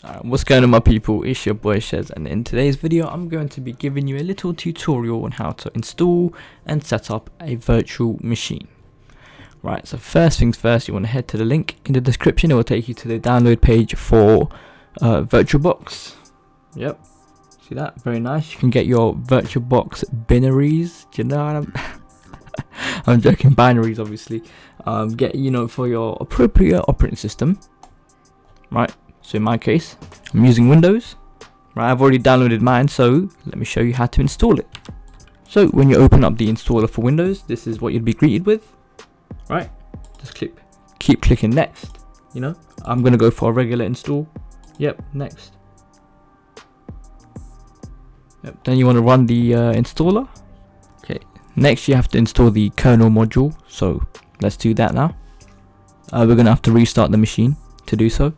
What's going on, my people? It's your boy Shez, and in today's video I'm going to be giving you a little tutorial on how to install and set up a virtual machine. Right, so first things first, you want to head to the link in the description. It will take you to the download page for VirtualBox. Yep, see that? Very nice. You can get your VirtualBox binaries. Do you know what I'm joking, binaries obviously. Get, for your appropriate operating system. Right, so in my case I'm using Windows. Right, I've already downloaded mine, so let me show you how to install it. So when you open up the installer for Windows, this is what you'd be greeted with. Right, just keep clicking next. I'm gonna go for a regular install. Yep, next. Yep, then you want to run the installer. Okay, next you have to install the kernel module, so let's do that now. We're gonna have to restart the machine to do so.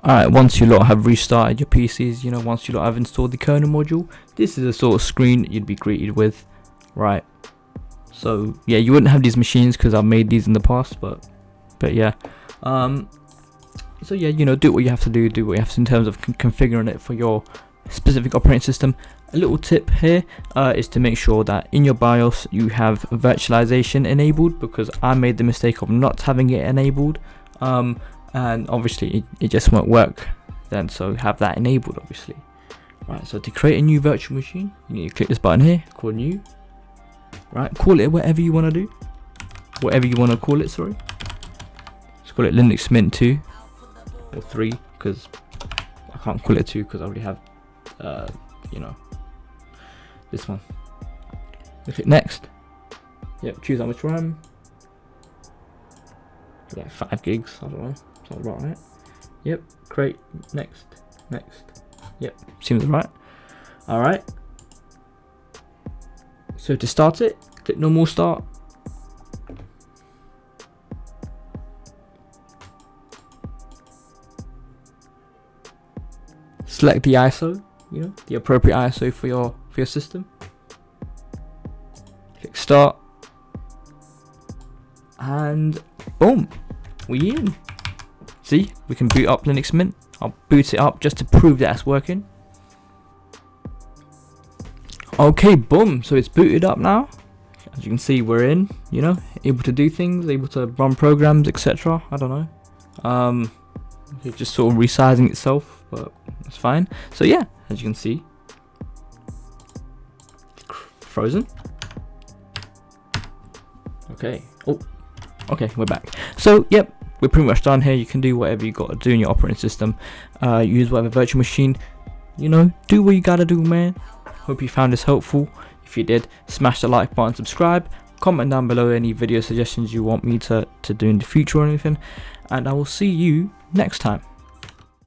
Alright, once you lot have restarted your PCs, once you lot have installed the kernel module, this is the sort of screen you'd be greeted with. Right, so yeah, you wouldn't have these machines because I've made these in the past, but yeah. So yeah, do what you have to do what you have to in terms of configuring it for your specific operating system. A little tip here is to make sure that in your BIOS you have virtualization enabled, because I made the mistake of not having it enabled, and obviously it just won't work then, so have that enabled obviously. Right, so to create a new virtual machine, you need to click this button here, call new. Right, call it whatever you want to do, whatever you want to call it, sorry. Let's call it Linux Mint 2 or 3, because I can't call it 2 because I already have this one. Click next. Yep, choose how much RAM. Like 5 gigs, I don't know, sounds about right. Yep, create, next. Yep, seems right. Alright, so to start it, click normal start. Select the ISO, the appropriate ISO for your system. Click start, and boom, we in. See, we can boot up Linux Mint. I'll boot it up just to prove that it's working. Okay, boom, so it's booted up now. As you can see, we're in, able to do things, able to run programs, etc. I don't know. It's just sort of resizing itself, but that's fine. So yeah, as you can see, frozen. Okay. Oh, okay, we're back. So yep, we're pretty much done here. You can do whatever you got to do in your operating system. Use whatever virtual machine. Do what you gotta do, man. Hope you found this helpful. If you did, smash the like button, subscribe, comment down below any video suggestions you want me to do in the future or anything, and I will see you next time.